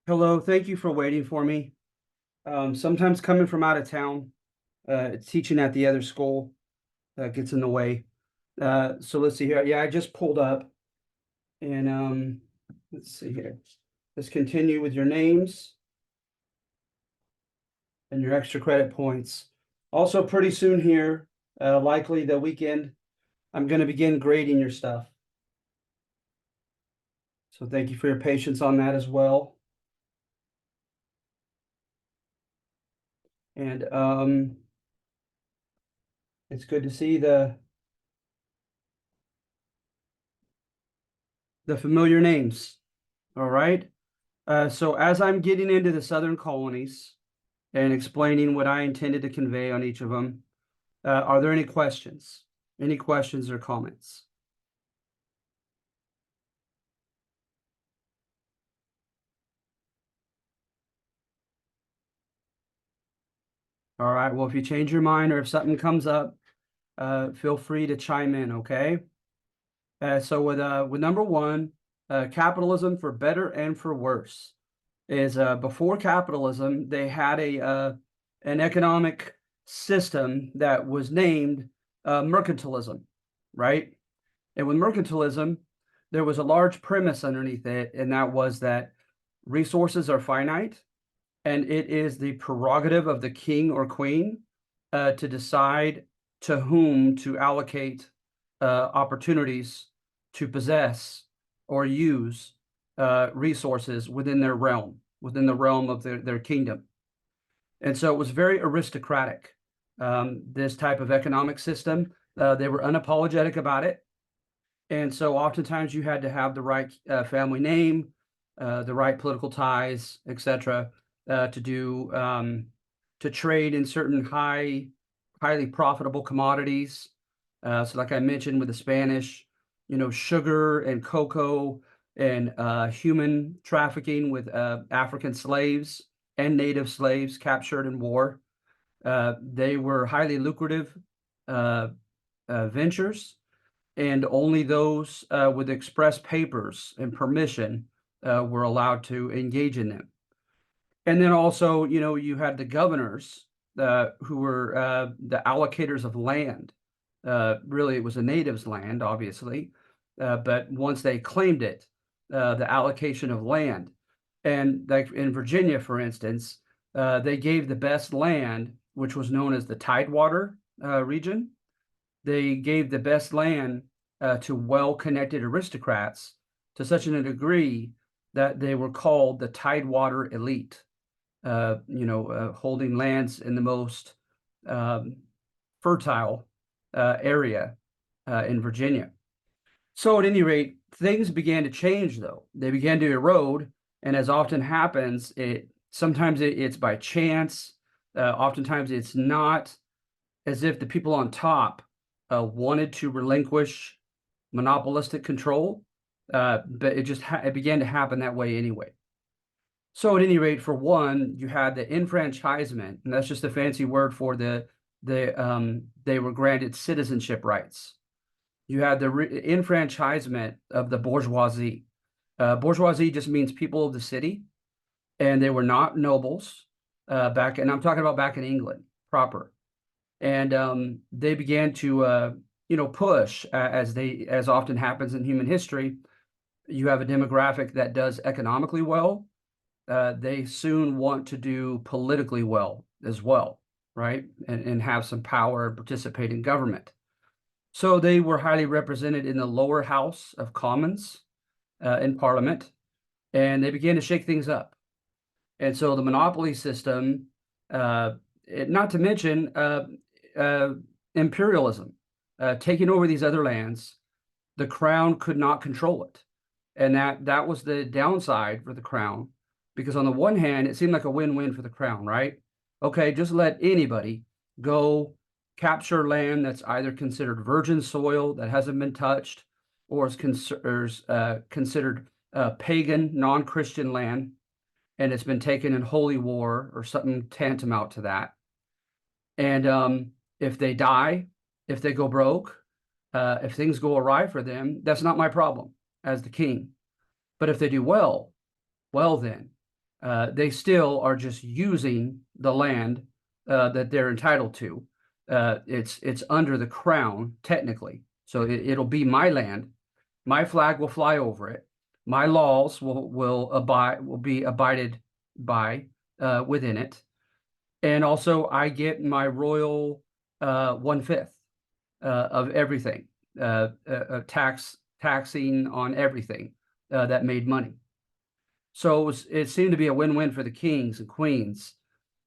Hello, thank you for waiting for me. Sometimes coming from out of town, teaching at the other school gets in the way. So let's see here. Yeah, I just pulled up and let's see here. Let's continue with your names and your extra credit points. Also, pretty soon here, likely the weekend, I'm going to begin grading your stuff. So thank you for your patience on that as well. And it's good to see the familiar names. All right. So as I'm getting into the Southern Colonies and explaining what I intended to convey on each of them, are there any questions? Any questions or comments? All right. Well, if you change your mind or if something comes up, feel free to chime in. Okay. So with number one, capitalism for better and for worse is before capitalism, they had an economic system that was named mercantilism, right? And with mercantilism, there was a large premise underneath it, and that was that resources are finite, and it is the prerogative of the king or queen to decide to whom to allocate opportunities to possess or use resources within their realm, within the realm of their kingdom. And so it was very aristocratic, this type of economic system. They were unapologetic about it. And so oftentimes you had to have the right family name, the right political ties, etc., to do to trade in certain highly profitable commodities. So like I mentioned with the Spanish, sugar and cocoa and human trafficking with African slaves and native slaves captured in war. They were highly lucrative ventures, and only those with express papers and permission were allowed to engage in them. And then also, you had the governors who were the allocators of land. Really, it was a native's land, obviously, but once they claimed it, the allocation of land. And like in Virginia, for instance, they gave the best land, which was known as the Tidewater region. They gave the best land to well-connected aristocrats to such a degree that they were called the Tidewater elite, holding lands in the most um, fertile area in Virginia. So at any rate, things began to change, though. They began to erode, and as often happens, it's by chance. Oftentimes, it's not as if the people on top wanted to relinquish monopolistic control, but it began to happen that way anyway. So at any rate, for one, you had the enfranchisement, and that's just a fancy word for they were granted citizenship rights. You had the enfranchisement of the bourgeoisie. Bourgeoisie just means people of the city, and they were not nobles and I'm talking about back in England proper. And they began to push as often happens in human history. You have a demographic that does economically well. They soon want to do politically well as well, right? And have some power and participate in government. So they were highly represented in the lower house of Commons in Parliament, and they began to shake things up. And so the monopoly system, not to mention uh, imperialism, taking over these other lands, the crown could not control it. And that was the downside for the crown, because on the one hand, it seemed like a win-win for the crown, right? Okay, just let anybody go capture land that's either considered virgin soil that hasn't been touched, or is considered pagan, non-Christian land, and it's been taken in holy war or something tantamount to that. And if they die, if they go broke, if things go awry for them, that's not my problem as the king. But if they do well, well then, They still are just using the land that they're entitled to. It's under the crown technically, so it'll be my land. My flag will fly over it. My laws will be abided by within it, and also I get my royal 1/5 of everything, taxing on everything that made money. So it seemed to be a win-win for the kings and queens,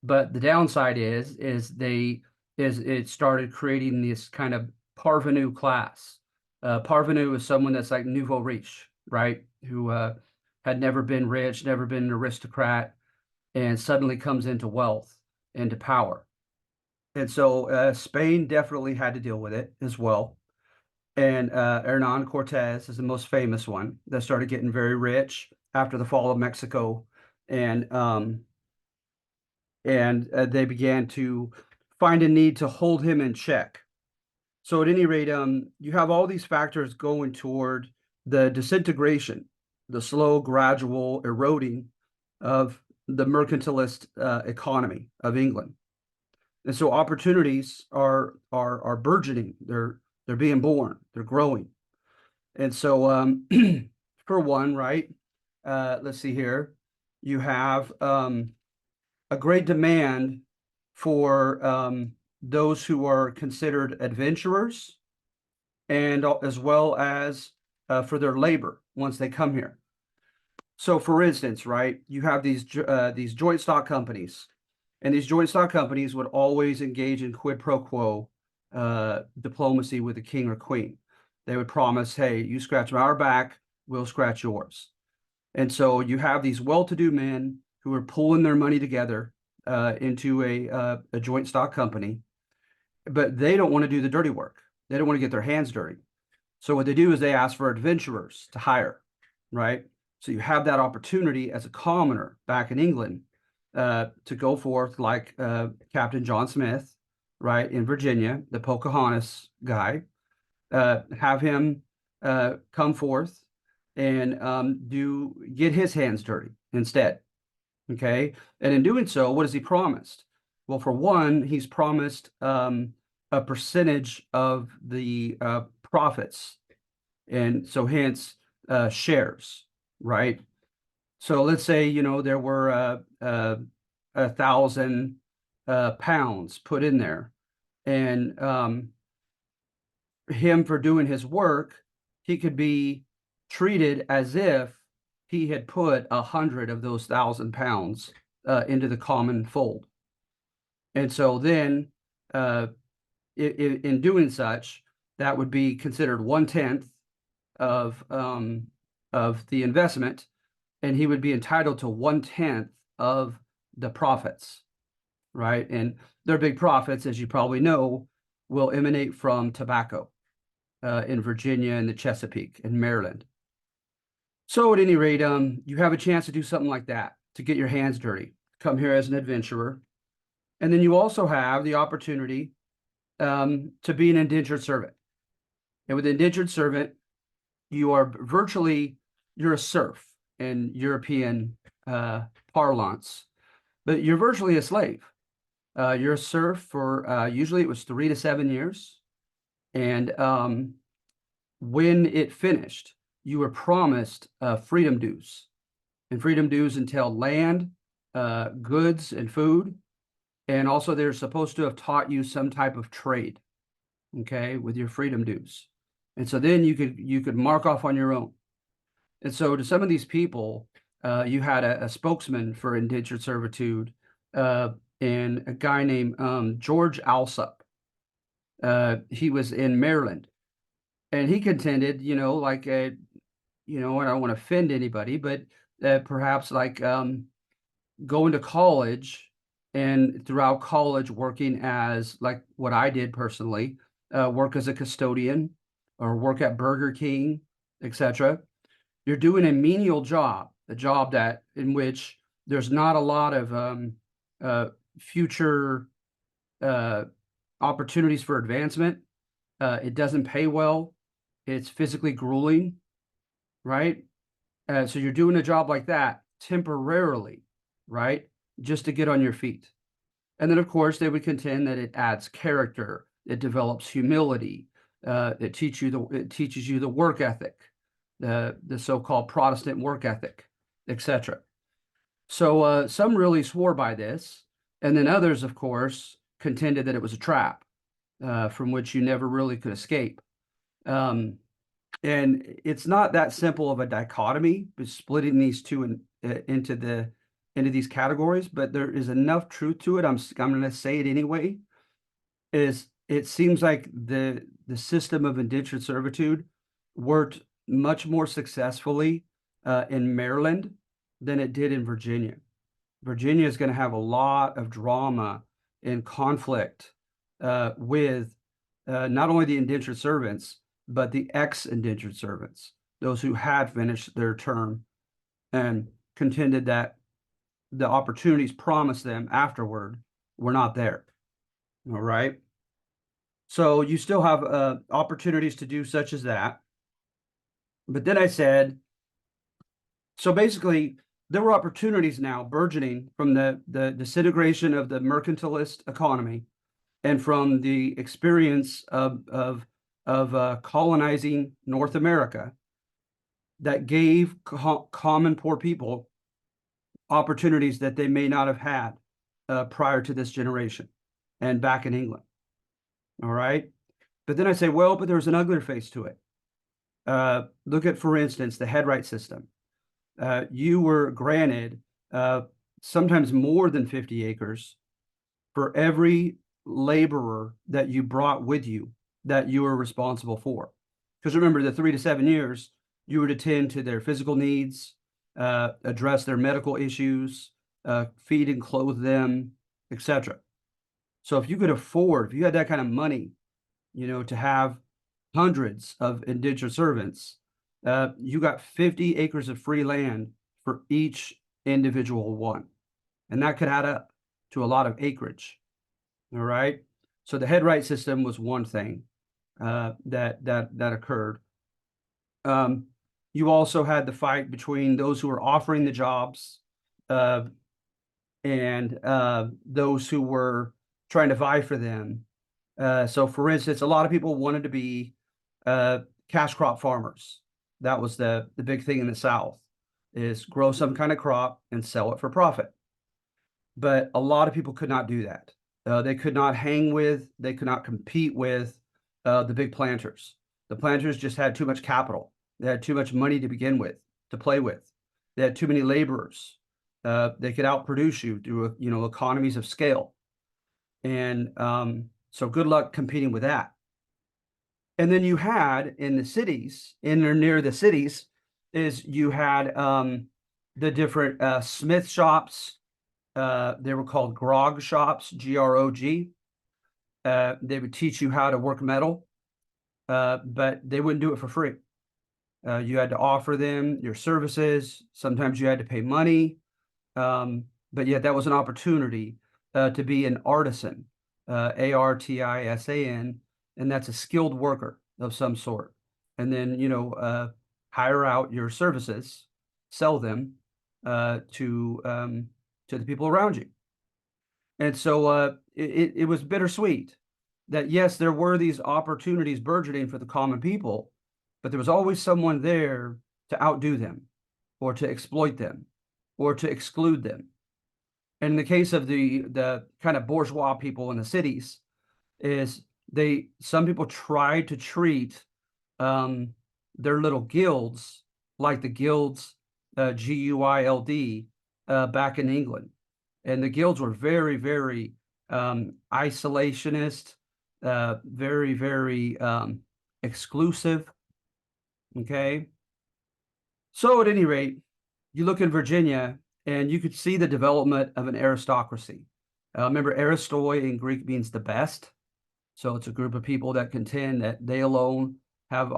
but the downside is it started creating this kind of parvenu class. Parvenu is someone that's like nouveau riche, right? Who had never been rich, never been an aristocrat, and suddenly comes into wealth, into power. And so Spain definitely had to deal with it as well. And Hernan Cortez is the most famous one that started getting very rich after the fall of Mexico, and they began to find a need to hold him in check. So at any rate, you have all these factors going toward the disintegration, the slow, gradual eroding of the mercantilist economy of England. And so opportunities are burgeoning. They're being born. They're growing. And so for one, right? Let's see here. You have a great demand for those who are considered adventurers, and as well as for their labor once they come here. So, for instance, right, you have these joint stock companies, and these joint stock companies would always engage in quid pro quo diplomacy with the king or queen. They would promise, "Hey, you scratch our back, we'll scratch yours." And so you have these well-to-do men who are pulling their money together into a joint stock company, but they don't want to do the dirty work. They don't want to get their hands dirty. So what they do is they ask for adventurers to hire, right? So you have that opportunity as a commoner back in England to go forth like Captain John Smith, right, in Virginia, the Pocahontas guy, have him come forth and get his hands dirty instead. Okay. And in doing so, what has he promised? Well, for one, he's promised a percentage of the profits. And so hence shares, right? So let's say, you know, there were 1,000 pounds put in there, and him for doing his work, he could be treated as if he had put 100 of those 1,000 pounds into the common fold. And so then in doing such, that would be considered 1/10 of the investment, and he would be entitled to 1/10 of the profits, right? And their big profits, as you probably know, will emanate from tobacco in Virginia and the Chesapeake and Maryland. So at any rate, you have a chance to do something like that, to get your hands dirty, come here as an adventurer. And then you also have the opportunity to be an indentured servant. And with indentured servant, you're a serf in European parlance, but you're virtually a slave. You're a serf for usually it was 3 to 7 years. And when it finished, you were promised freedom dues. And freedom dues entail land, goods, and food. And also they're supposed to have taught you some type of trade, okay, with your freedom dues. And so then you could mark off on your own. And so to some of these people, you had a spokesman for indentured servitude and a guy named George Alsop. He was in Maryland, and he contended, you know, like, you know, I don't want to offend anybody, but perhaps like going to college and throughout college working as like what I did personally, work as a custodian or work at Burger King, etc. You're doing a menial job, a job that in which there's not a lot of future opportunities for advancement. It doesn't pay well. It's physically grueling, right? So you're doing a job like that temporarily right? Just to get on your feet. And then, of course, they would contend that it adds character, it develops humility, it teaches you the work ethic, the so-called Protestant work ethic, etc. So some really swore by this, and then others, of course, contended that it was a trap from which you never really could escape. Um, and it's not that simple of a dichotomy, splitting these two into these categories, but there is enough truth to it. I'm going to say it anyway. Is it seems like the system of indentured servitude worked much more successfully in Maryland than it did in Virginia. Virginia is going to have a lot of drama and conflict with not only the indentured servants, but the ex-indentured servants, those who had finished their term and contended that the opportunities promised them afterward were not there. All right. So you still have opportunities to do such as that. But then I said, so basically, there were opportunities now burgeoning from the disintegration of the mercantilist economy and from the experience of colonizing North America that gave common poor people opportunities that they may not have had prior to this generation and back in England. All right. But then I say, well, but there's an uglier face to it. Look at, for instance, the headright system. You were granted sometimes more than 50 acres for every laborer that you brought with you that you were responsible for. Because remember, the 3 to 7 years, you would attend to their physical needs, address their medical issues, feed and clothe them, etc. So if you could afford, if you had that kind of money, to have hundreds of indentured servants, you got 50 acres of free land for each individual one. And that could add up to a lot of acreage. All right. So the headright system was one thing that occurred. You also had the fight between those who were offering the jobs and those who were trying to vie for them. So, for instance, a lot of people wanted to be cash crop farmers. That was the big thing in the South, is grow some kind of crop and sell it for profit. But a lot of people could not do that. They could not they could not compete with the big planters. The planters just had too much capital. They had too much money to begin with, to play with. They had too many laborers. They could outproduce you through, economies of scale. And so good luck competing with that. And then you had in the cities, in or near the cities, is you had the different smith shops. They were called grog shops, Grog. They would teach you how to work metal, but they wouldn't do it for free. You had to offer them your services. Sometimes you had to pay money, but yet that was an opportunity to be an artisan, Artisan, and that's a skilled worker of some sort. And then, hire out your services, sell them to the people around you. And so it was bittersweet that, yes, there were these opportunities burgeoning for the common people, but there was always someone there to outdo them or to exploit them or to exclude them. And in the case of the kind of bourgeois people in the cities, is some people tried to treat their little guilds like the guilds, GUILD, back in England. And the guilds were very, very isolationist, very, very exclusive. Okay. So at any rate, you look in Virginia and you could see the development of an aristocracy. Remember, aristoi in Greek means the best. So it's a group of people that contend that they alone have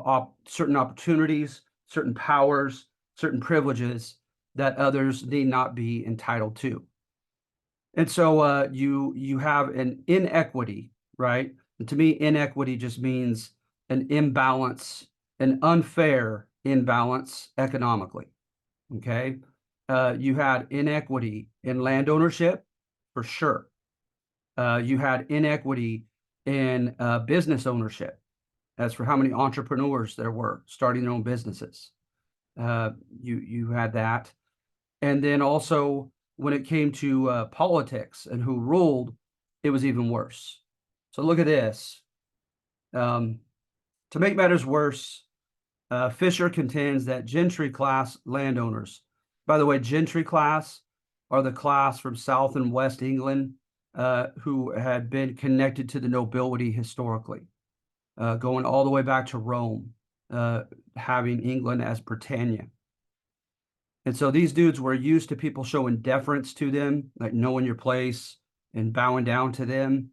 certain opportunities, certain powers, certain privileges that others need not be entitled to. And so you have an inequity, right? And to me, inequity just means an imbalance, an unfair imbalance economically. Okay. You had inequity in land ownership, for sure. You had inequity in business ownership, as for how many entrepreneurs there were starting their own businesses. You had that. And then also when it came to politics and who ruled, it was even worse. So look at this. To make matters worse, Fisher contends that gentry class landowners, by the way, gentry class are the class from South and West England who had been connected to the nobility historically, going all the way back to Rome, having England as Britannia. And so these dudes were used to people showing deference to them, like knowing your place and bowing down to them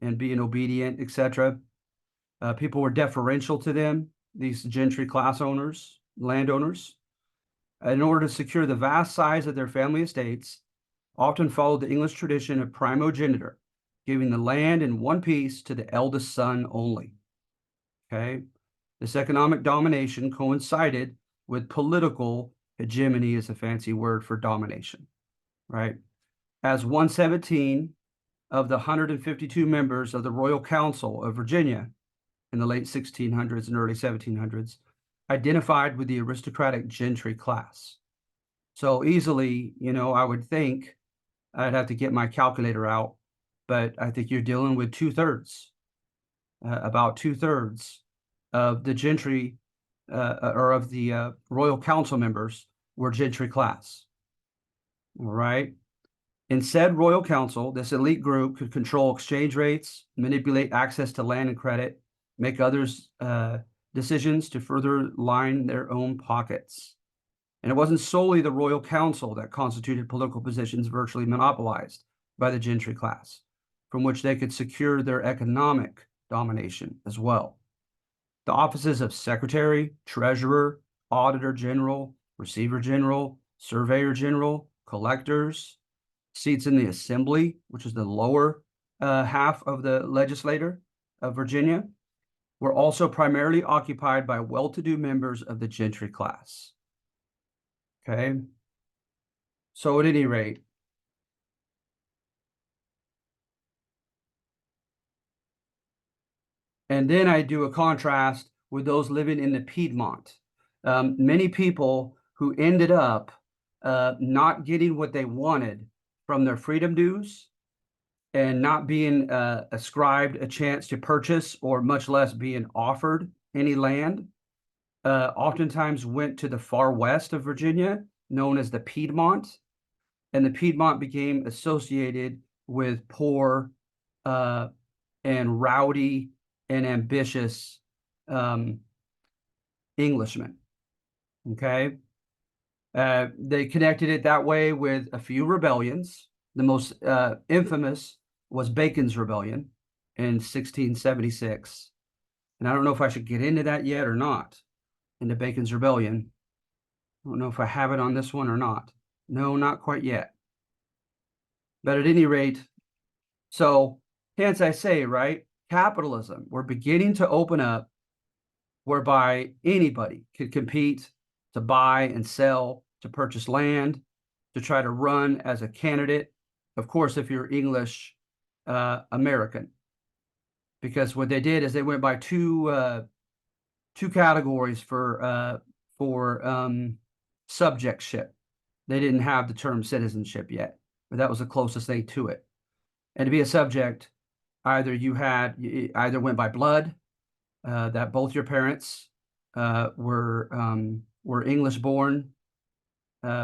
and being obedient, etc. People were deferential to them, these gentry class owners, landowners, in order to secure the vast size of their family estates, often followed the English tradition of primogeniture, giving the land in one piece to the eldest son only. Okay. This economic domination coincided with political hegemony, is a fancy word for domination, right? As 117 of the 152 members of the Royal Council of Virginia in the late 1600s and early 1700s identified with the aristocratic gentry class. So easily, I would think I'd have to get my calculator out, but I think you're dealing with about 2/3 of the gentry or of the Royal Council members were gentry class. All right. In said Royal Council, this elite group could control exchange rates, manipulate access to land and credit, make others decisions to further line their own pockets. And it wasn't solely the Royal Council that constituted political positions virtually monopolized by the gentry class, from which they could secure their economic domination as well. The offices of Secretary, Treasurer, Auditor General, Receiver General, Surveyor General, Collectors, seats in the Assembly, which is the lower half of the legislature of Virginia, were also primarily occupied by well-to-do members of the gentry class. Okay. So at any rate, and then I do a contrast with those living in the Piedmont. Many people who ended up not getting what they wanted from their freedom dues and not being ascribed a chance to purchase, or much less being offered any land, oftentimes went to the far west of Virginia, known as the Piedmont. And the Piedmont became associated with poor and rowdy and ambitious Englishmen. Okay. They connected it that way with a few rebellions. The most infamous was Bacon's Rebellion in 1676. And I don't know if I should get into that yet or not, into Bacon's Rebellion. I don't know if I have it on this one or not. No, not quite yet. But at any rate, so hence I say, right, capitalism, we're beginning to open up whereby anybody could compete to buy and sell, to purchase land, to try to run as a candidate. Of course, if you're English American, because what they did is they went by two categories for subjectship. They didn't have the term citizenship yet, but that was the closest thing to it. And to be a subject, either went by blood, that both your parents were English-born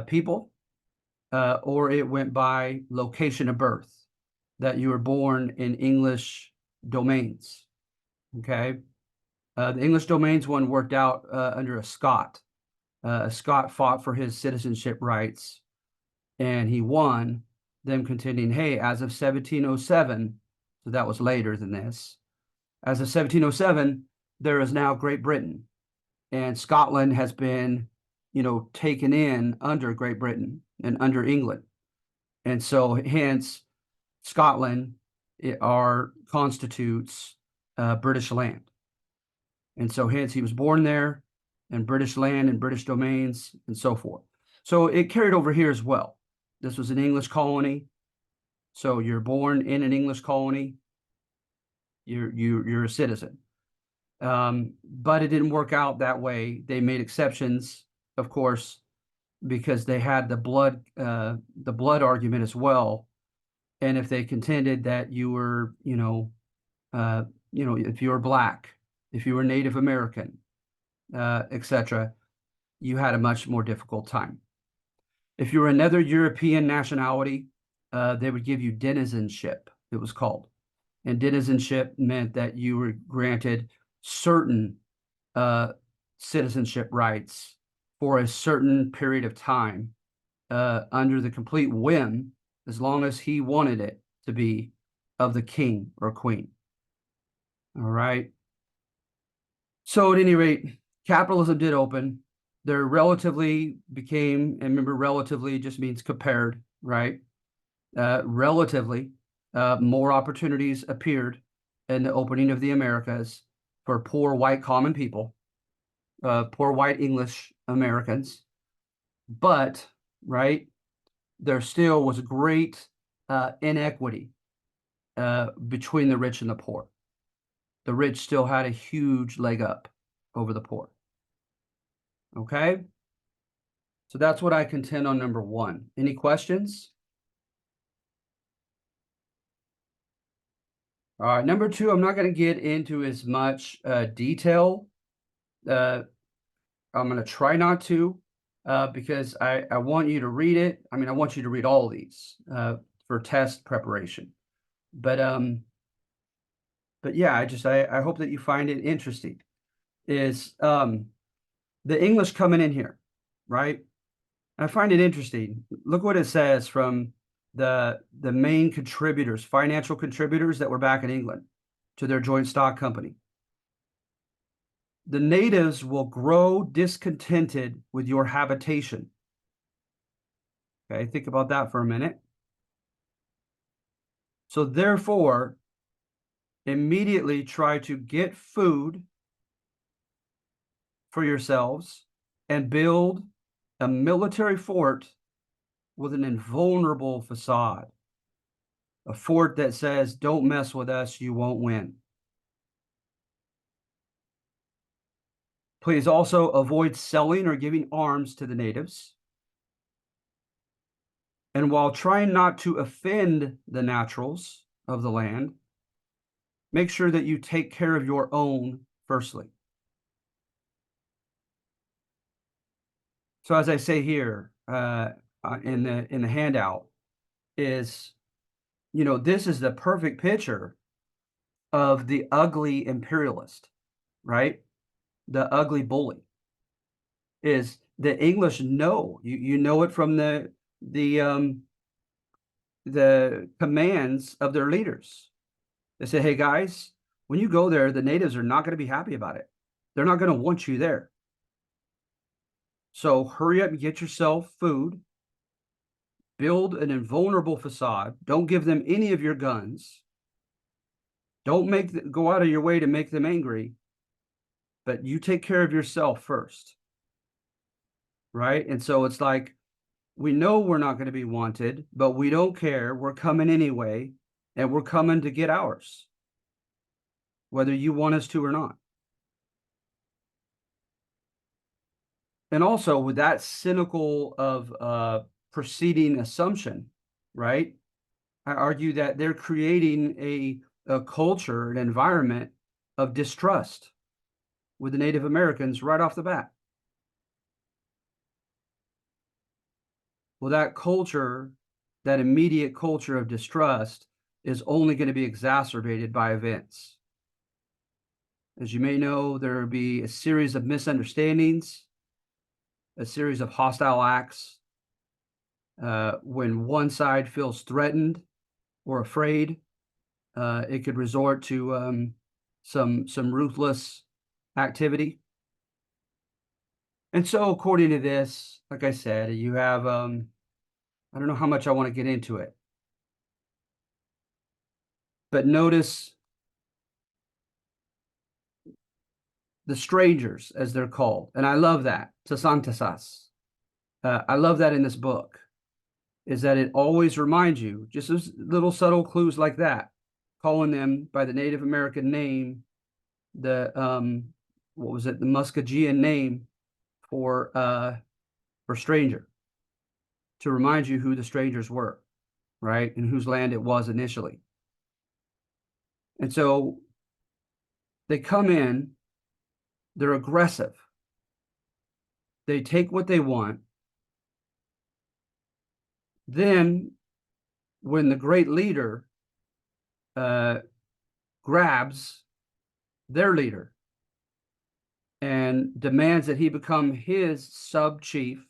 people, or it went by location of birth, that you were born in English domains. Okay, the English domains one worked out under a Scot. A Scot fought for his citizenship rights, and he won. Them contending, hey, as of 1707, so that was later than this. As of 1707, there is now Great Britain, and Scotland has been, taken in under Great Britain and under England, and so hence Scotland constitutes British land, and so hence he was born there, and British land and British domains and so forth. So it carried over here as well. This was an English colony. So you're born in an English colony, you're a citizen. But it didn't work out that way. They made exceptions, of course, because they had the blood argument as well. And if they contended that you were, if you were black, if you were Native American, etc., you had a much more difficult time. If you were another European nationality, they would give you denizenship, it was called. And denizenship meant that you were granted certain citizenship rights for a certain period of time under the complete whim, as long as he wanted it to be, of the king or queen. All right. So at any rate, capitalism did open. There relatively became, and remember, relatively just means compared, right? Relatively, more opportunities appeared in the opening of the Americas for poor white common people, poor white English Americans. But, right, there still was great inequity between the rich and the poor. The rich still had a huge leg up over the poor. Okay? So that's what I contend on number one. Any questions? All right, number two, I'm not going to get into as much detail. I'm going to try not to because I want you to read it. I mean, I want you to read all of these for test preparation. But yeah, I hope that you find it interesting. Is the English coming in here, right? I find it interesting. Look what it says from the main contributors, financial contributors that were back in England to their joint stock company. The natives will grow discontented with your habitation. Okay, think about that for a minute. So therefore, immediately try to get food for yourselves and build a military fort with an invulnerable facade. A fort that says, don't mess with us, you won't win. Please also avoid selling or giving arms to the natives. And while trying not to offend the naturals of the land, make sure that you take care of your own firstly. So as I say here in the handout is, this is the perfect picture of the ugly imperialist, right? The ugly bully is the English know, you know it from the commands of their leaders. They say, hey guys, when you go there, the natives are not going to be happy about it. They're not going to want you there. So hurry up and get yourself food, build an invulnerable facade. Don't give them any of your guns. Don't go out of your way to make them angry, but you take care of yourself first. Right? And so it's like, we know we're not going to be wanted, but we don't care. We're coming anyway, and we're coming to get ours, whether you want us to or not. And also with that cynical of preceding assumption, right? I argue that they're creating a culture, an environment of distrust with the Native Americans right off the bat. Well, that culture, that immediate culture of distrust is only going to be exacerbated by events. As you may know, there will be a series of misunderstandings, a series of hostile acts. When one side feels threatened or afraid, it could resort to some ruthless activity. And so according to this, like I said, you have, I don't know how much I want to get into it, but notice the strangers, as they're called. And I love that, sasantasas. I love that in this book, is that it always reminds you, just as little subtle clues like that, calling them by the Native American name, the what was it, the Muskogean name for stranger, to remind you who the strangers were, right, and whose land it was initially. And so they come in, they're aggressive, they take what they want. Then, when the great leader grabs their leader and demands that he become his sub chief,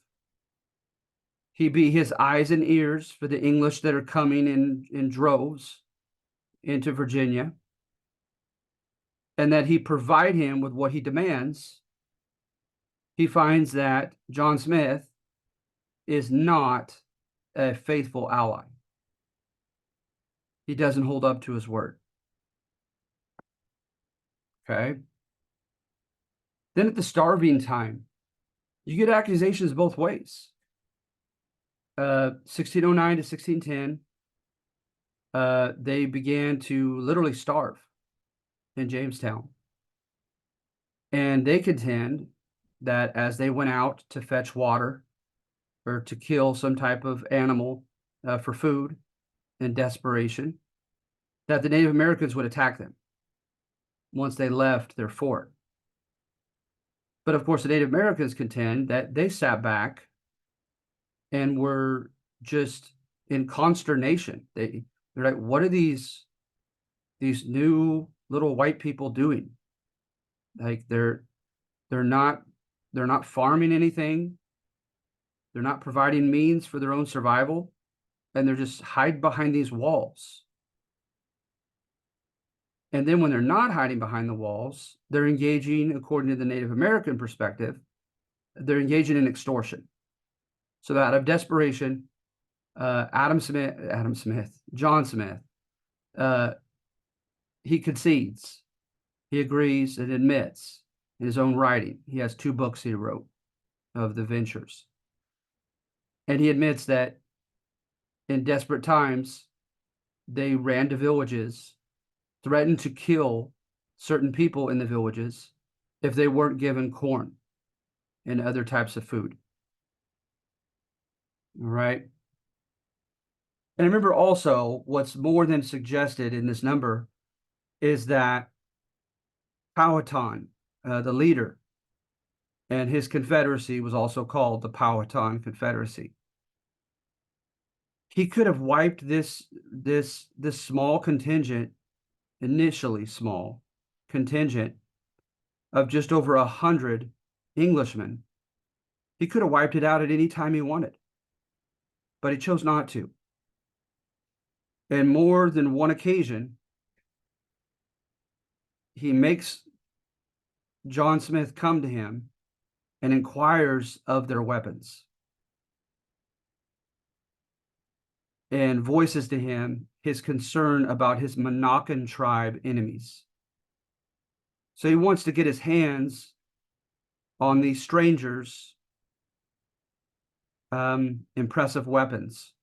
he be his eyes and ears for the English that are coming in droves into Virginia, and that he provide him with what he demands, he finds that John Smith is not a faithful ally. He doesn't hold up to his word. Okay. Then at the starving time, you get accusations both ways. 1609 to 1610, they began to literally starve in Jamestown. And they contend that as they went out to fetch water or to kill some type of animal for food in desperation, that the Native Americans would attack them once they left their fort. But of course, the Native Americans contend that they sat back and were just in consternation. They're like, what are these new little white people doing? Like they're not farming anything. They're not providing means for their own survival, and they're just hide behind these walls. And then when they're not hiding behind the walls, they're engaging, according to the Native American perspective, they're engaging in extortion. So out of desperation, John Smith, he concedes, he agrees and admits in his own writing. He has 2 books he wrote of the ventures. And he admits that in desperate times, they ran to villages, threatened to kill certain people in the villages if they weren't given corn and other types of food. All right. And remember also, what's more than suggested in this number is that Powhatan, the leader, and his confederacy was also called the Powhatan Confederacy. He could have wiped this small contingent, initially small contingent of just over 100 Englishmen. He could have wiped it out at any time he wanted, but he chose not to. And more than one occasion, he makes John Smith come to him and inquires of their weapons and voices to him his concern about his Monacan tribe enemies. So he wants to get his hands on these strangers' impressive weapons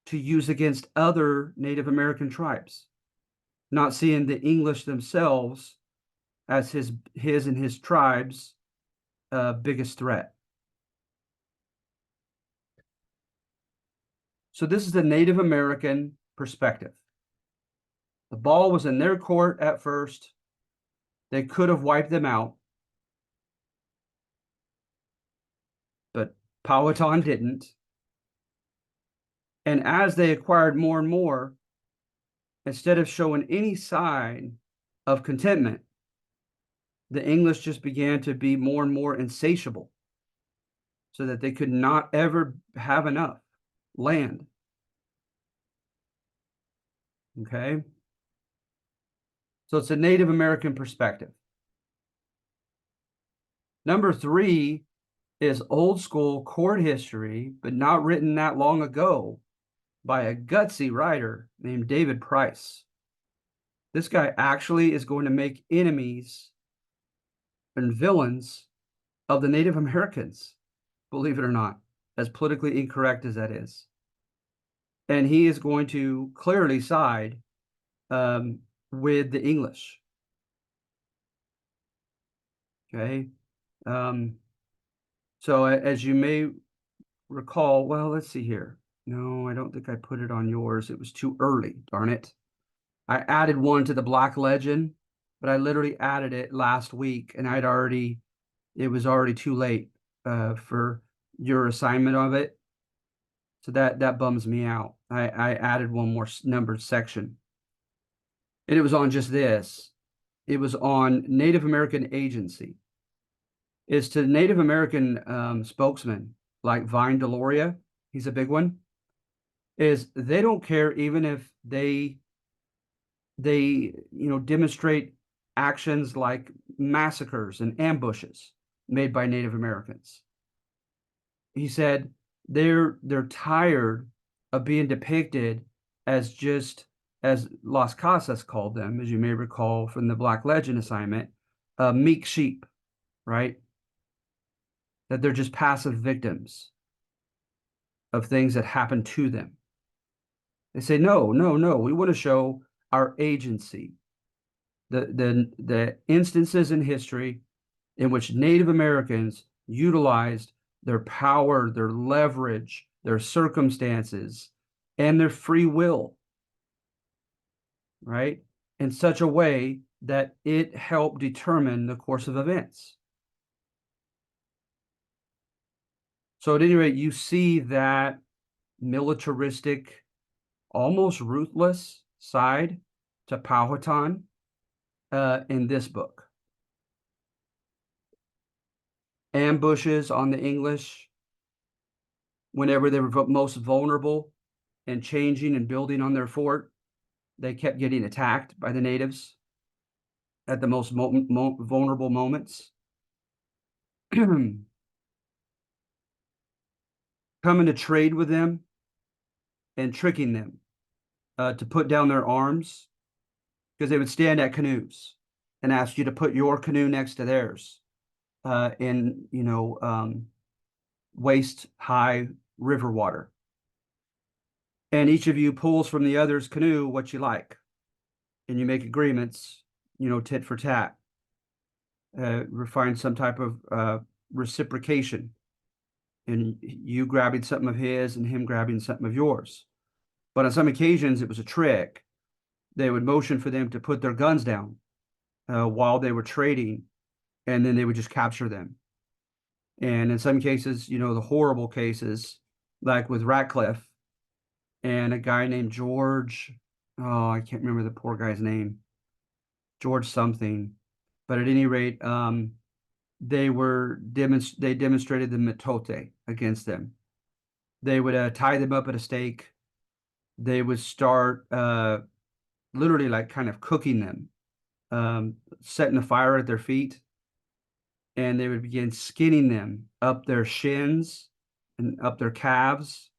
to use against other Native American tribes, not seeing the English themselves as his and his tribe's biggest threat. So this is the Native American perspective. The ball was in their court at first. They could have wiped them out, but Powhatan didn't. And as they acquired more and more, instead of showing any sign of contentment, the English just began to be more and more insatiable, so that they could not ever have enough land. Okay? So it's a Native American perspective. Number 3 is old school court history, but not written that long ago, by a gutsy writer named David Price. This guy actually is going to make enemies and villains of the Native Americans, believe it or not. as politically incorrect as that is. And he is going to clearly side with the English. Okay. So as you may recall, well, let's see here. No, I don't think I put it on yours. It was too early, darn it. I added one to the Black Legend, but I literally added it last week, and it was already too late for your assignment of it. So that bums me out. I added one more numbered section, and it was on just this. It was on Native American agency. Is to Native American spokesman like Vine Deloria, he's a big one, is they don't care even if they demonstrate actions like massacres and ambushes made by Native Americans. He said they're tired of being depicted as just, as Las Casas called them, as you may recall from the Black Legend assignment, meek sheep, right? That they're just passive victims of things that happen to them. They say, no, we want to show our agency, the instances in history in which Native Americans utilized their power, their leverage, their circumstances, and their free will, right, in such a way that it helped determine the course of events. So at any rate, you see that militaristic, almost ruthless side to Powhatan in this book. Ambushes on the English whenever they were most vulnerable and changing and building on their fort. They kept getting attacked by the natives at the most vulnerable moments. Coming to trade with them and tricking them to put down their arms, because they would stand at canoes and ask you to put your canoe next to theirs in waist high river water, and each of you pulls from the other's canoe what you like, and you make agreements, tit for tat, find some type of reciprocation, and you grabbing something of his and him grabbing something of yours. But on some occasions, it was a trick. They would motion for them to put their guns down while they were trading, and then they would just capture them. And in some cases, the horrible cases, like with Ratcliffe and a guy named George, oh, I can't remember the poor guy's name, George something. But at any rate, they demonstrated the metote against them. They would tie them up at a stake. They would start literally like kind of cooking them, setting a fire at their feet, and they would begin skinning them up their shins and up their calves,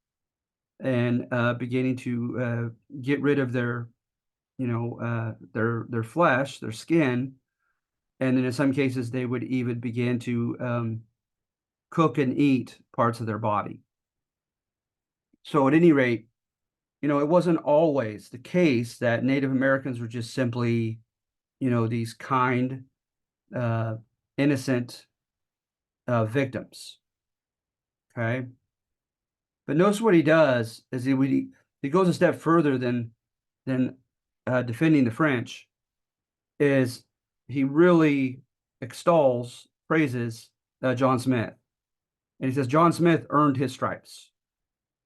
and beginning to get rid of their flesh, their skin. And then in some cases, they would even begin to cook and eat parts of their body. So at any rate, it wasn't always the case that Native Americans were just simply, these kind, innocent victims. Okay. But notice what he does is he goes a step further than defending the French. Is he really praises John Smith. And he says John Smith earned his stripes.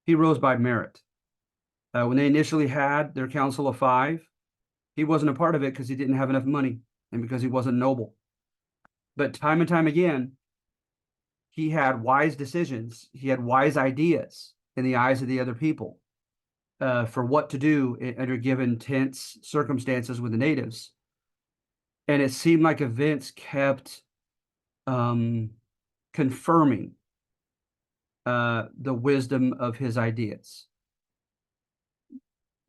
He rose by merit. When they initially had their Council of Five, he wasn't a part of it because he didn't have enough money and because he wasn't noble. But time and time again, he had wise decisions. He had wise ideas in the eyes of the other people for what to do under given tense circumstances with the natives. And it seemed like events kept confirming the wisdom of his ideas,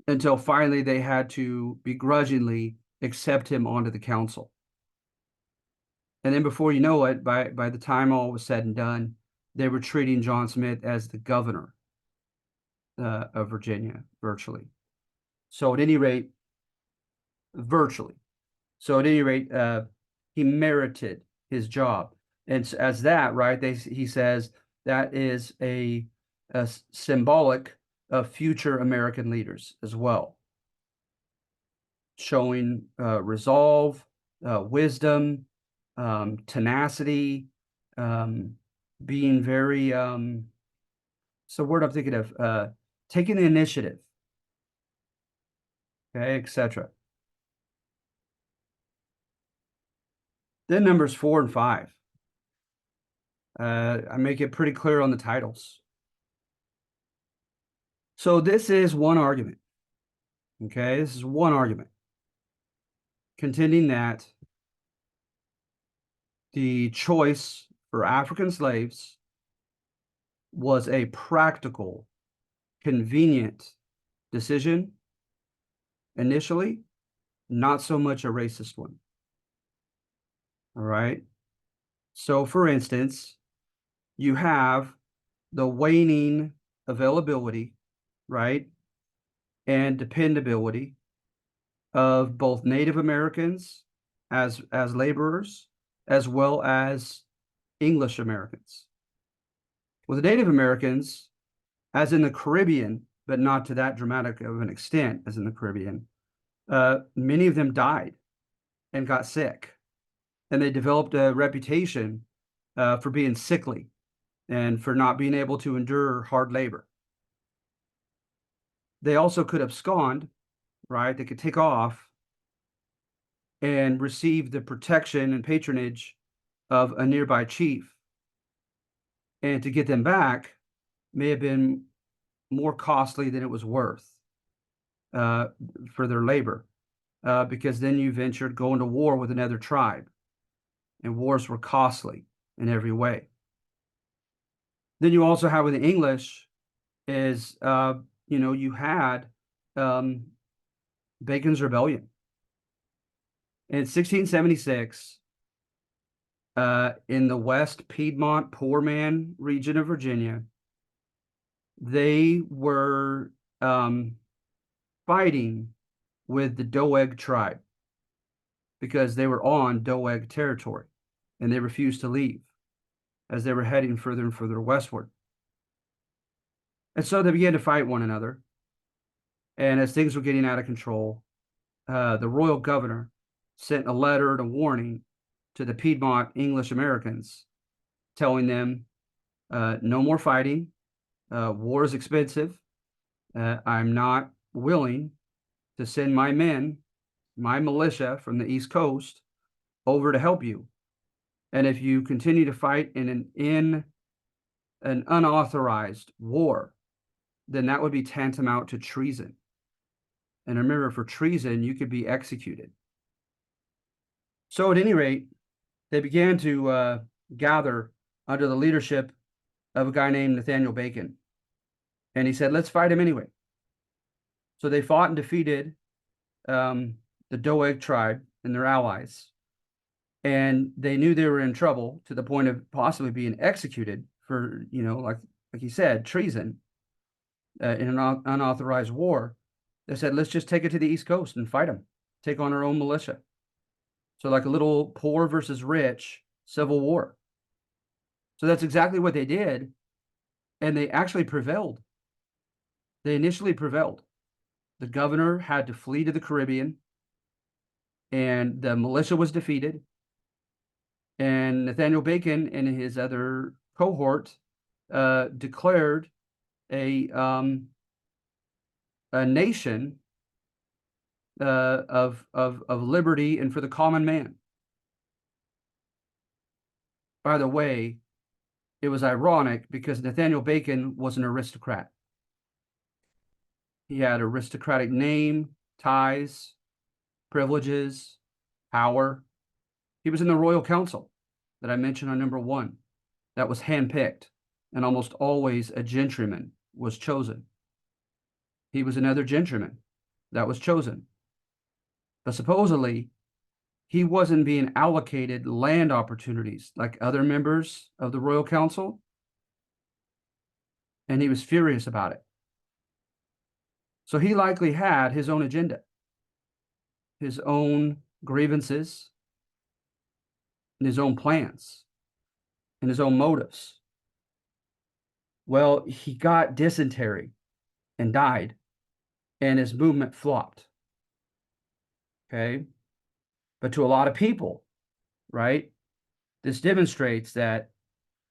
until finally they had to begrudgingly accept him onto the council. And then before you know it, by the time all was said and done, they were treating John Smith as the governor of Virginia, virtually. So at any rate, virtually. So at any rate, he merited his job. And as that, right, he says that is a symbolic of future American leaders as well, showing resolve, wisdom, tenacity, being very, so word I'm thinking of, taking the initiative, okay, etc. Then numbers 4 and 5. I make it pretty clear on the titles. So this is one argument. Okay, this is one argument contending that the choice for African slaves was a practical, convenient decision initially, not so much a racist one. All right. So, for instance, you have the waning availability, right, and dependability of both Native Americans as laborers, as well as English Americans. With the Native Americans, as in the Caribbean, but not to that dramatic of an extent as in the Caribbean, many of them died and got sick, and they developed a reputation for being sickly and for not being able to endure hard labor. They also could abscond, right? They could take off and receive the protection and patronage of a nearby chief. And to get them back may have been more costly than it was worth for their labor, because then you ventured going to war with another tribe, and wars were costly in every way. Then you also have with the English is, you had Bacon's Rebellion. In 1676, in the West Piedmont Poor Man region of Virginia, they were fighting with the Doeg tribe because they were on Doeg territory, and they refused to leave as they were heading further and further westward. And so they began to fight one another. And as things were getting out of control, the royal governor sent a letter and a warning to the Piedmont English Americans, telling them, no more fighting. War is expensive. I'm not willing to send my men, my militia from the East Coast, over to help you. And if you continue to fight in an unauthorized war, then that would be tantamount to treason. And remember, for treason, you could be executed. So at any rate, they began to gather under the leadership of a guy named Nathaniel Bacon. And he said, let's fight him anyway. So they fought and defeated the Doeg tribe and their allies. And they knew they were in trouble to the point of possibly being executed for, like he said, treason in an unauthorized war. They said, let's just take it to the East Coast and fight them, take on our own militia. So like a little poor versus rich civil war. So that's exactly what they did. And they actually prevailed. They initially prevailed. The governor had to flee to the Caribbean, and the militia was defeated. And Nathaniel Bacon and his other cohort declared a nation of liberty and for the common man. By the way, it was ironic because Nathaniel Bacon was an aristocrat. He had aristocratic name, ties, privileges, power. He was in the royal council that I mentioned on number 1. That was handpicked, and almost always a gentryman was chosen. He was another gentryman that was chosen. But supposedly, he wasn't being allocated land opportunities like other members of the royal council. and he was furious about it. So he likely had his own agenda, his own grievances, and his own plans, and his own motives. Well, he got dysentery and died, and his movement flopped. Okay. But to a lot of people, right, this demonstrates that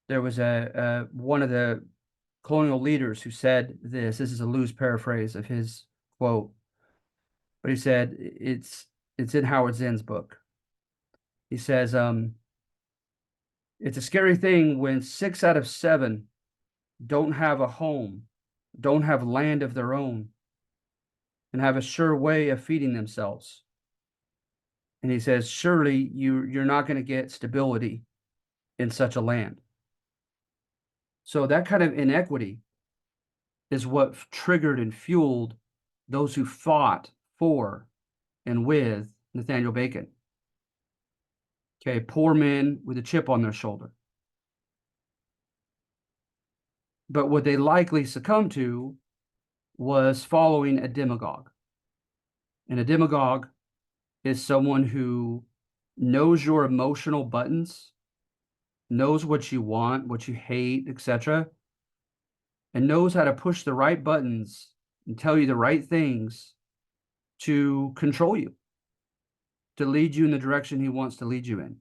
there was one of the colonial leaders who said this. This is a loose paraphrase of his quote, but he said it's in Howard Zinn's book. He says, it's a scary thing when 6 out of 7 don't have a home, don't have land of their own, and have a sure way of feeding themselves. And he says, surely you're not going to get stability in such a land. So that kind of inequity is what triggered and fueled those who fought for and with Nathaniel Bacon. Okay, poor men with a chip on their shoulder. But what they likely succumbed to was following a demagogue. And a demagogue is someone who knows your emotional buttons, knows what you want, what you hate, etc., and knows how to push the right buttons and tell you the right things to control you, to lead you in the direction he wants to lead you in.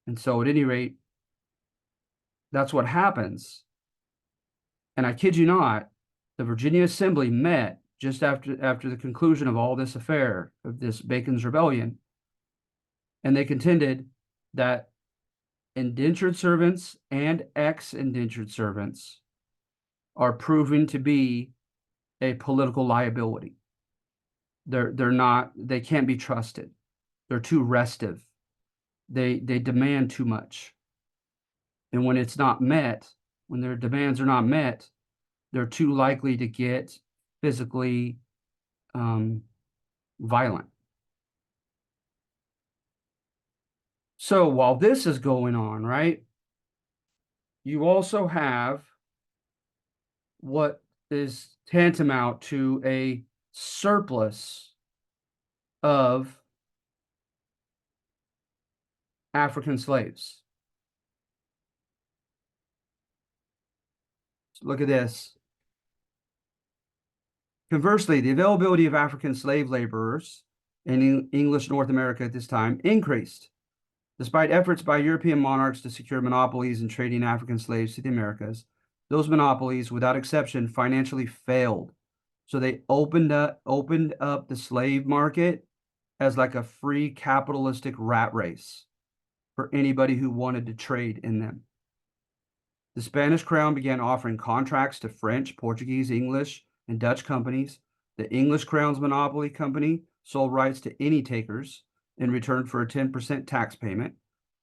And so at any rate, that's what happens. And I kid you not, the Virginia Assembly met just after the conclusion of all this affair, of this Bacon's Rebellion, and they contended that indentured servants and ex-indentured servants are proven to be a political liability. They can't be trusted. They're too restive. They demand too much. And when it's not met, when their demands are not met, they're too likely to get physically violent. So while this is going on, right, you also have what is tantamount to a surplus of African slaves. So look at this. Conversely, the availability of African slave laborers in English North America at this time increased, despite efforts by European monarchs to secure monopolies in trading African slaves to the Americas. Those monopolies, without exception, financially failed. So they opened up the slave market as like a free capitalistic rat race for anybody who wanted to trade in them. The Spanish crown began offering contracts to French, Portuguese, English, and Dutch companies. The English crown's monopoly company sold rights to any takers in return for a 10% tax payment,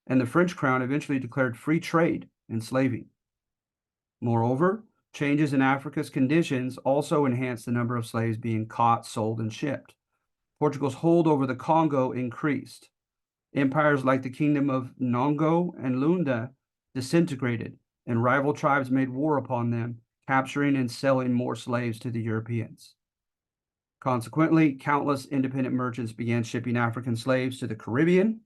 and the French crown eventually declared free trade in slaving. Moreover, changes in Africa's conditions also enhanced the number of slaves being caught, sold, and shipped. Portugal's hold over the Congo increased. Empires like the kingdom of Nongo and Lunda disintegrated, and rival tribes made war upon them, capturing and selling more slaves to the Europeans. Consequently, countless independent merchants began shipping African slaves to the Caribbean,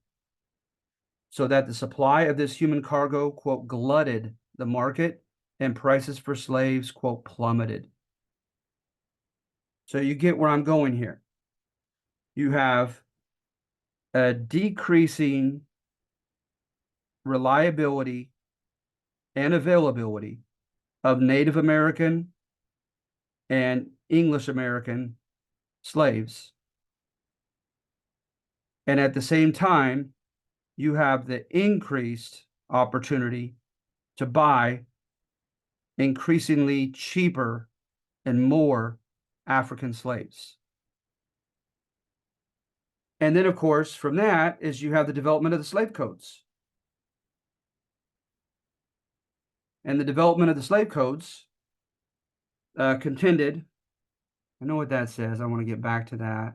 so that the supply of this human cargo, quote, glutted the market, and prices for slaves, quote, plummeted. So you get where I'm going here. You have a decreasing reliability and availability of Native American and English American slaves. And at the same time, you have the increased opportunity to buy increasingly cheaper and more African slaves. And then, of course, from that is you have the development of the slave codes. And the development of the slave codes contended, I know what that says, I want to get back to that.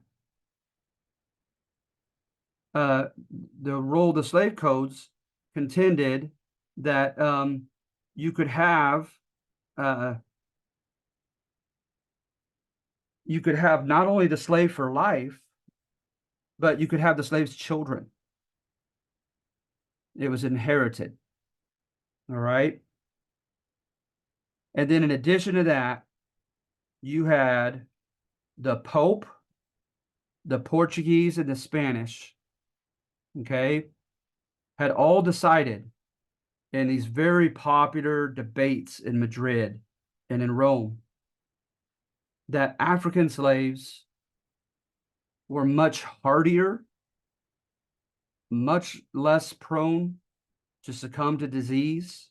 The role of the slave codes contended that you could have uh, you could have not only the slave for life, but you could have the slave's children. It was inherited. All right. And then in addition to that, you had the Pope, the Portuguese, and the Spanish, okay, had all decided in these very popular debates in Madrid and in Rome that African slaves were much hardier, much less prone to succumb to disease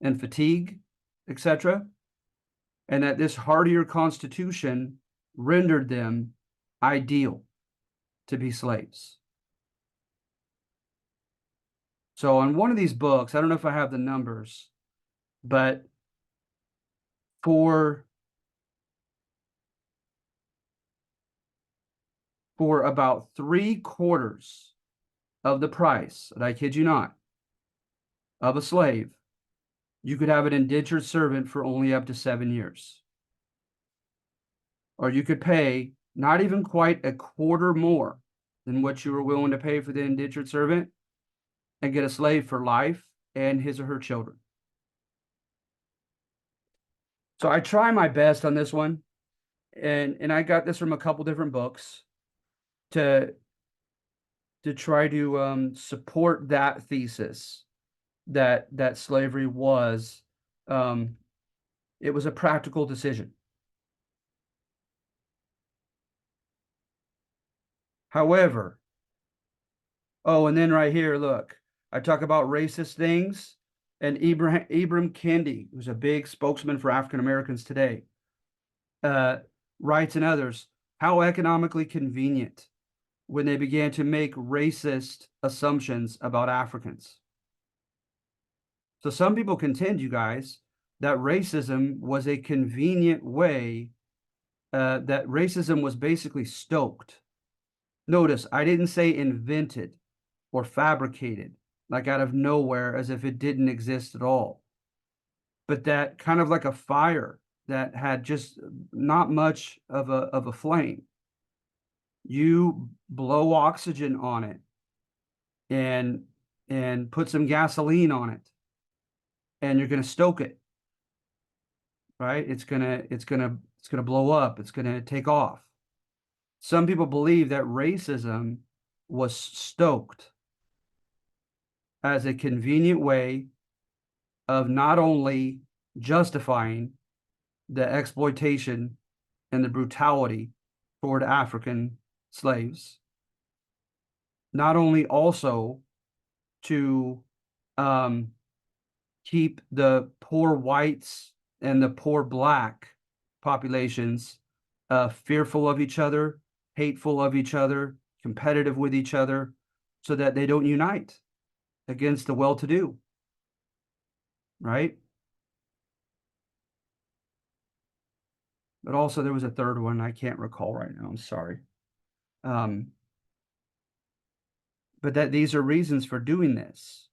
and fatigue, etc., and that this hardier constitution rendered them ideal to be slaves. So on one of these books, I don't know if I have the numbers, but for about 3/4 of the price, and I kid you not, of a slave, you could have an indentured servant for only up to 7 years. Or you could pay not even quite a quarter more than what you were willing to pay for the indentured servant and get a slave for life and his or her children. So I try my best on this one, and I got this from a couple different books to try to support that thesis that slavery was it was a practical decision. However, oh, and then right here, look, I talk about racist things, and Ibram Kendi, who's a big spokesman for African Americans today, writes and others, how economically convenient when they began to make racist assumptions about Africans. So some people contend, you guys, that racism was a convenient way, that racism was basically stoked. Notice, I didn't say invented or fabricated, like out of nowhere, as if it didn't exist at all. But that kind of like a fire that had just not much of a flame. You blow oxygen on it and put some gasoline on it, and you're going to stoke it, right? It's gonna blow up. It's gonna take off. Some people believe that racism was stoked as a convenient way of not only justifying the exploitation and the brutality toward African slaves, not only also to keep the poor whites and the poor black populations fearful of each other, hateful of each other, competitive with each other, so that they don't unite against the well-to-do, right? But also there was a third one I can't recall right now. I'm sorry. But that these are reasons for doing this.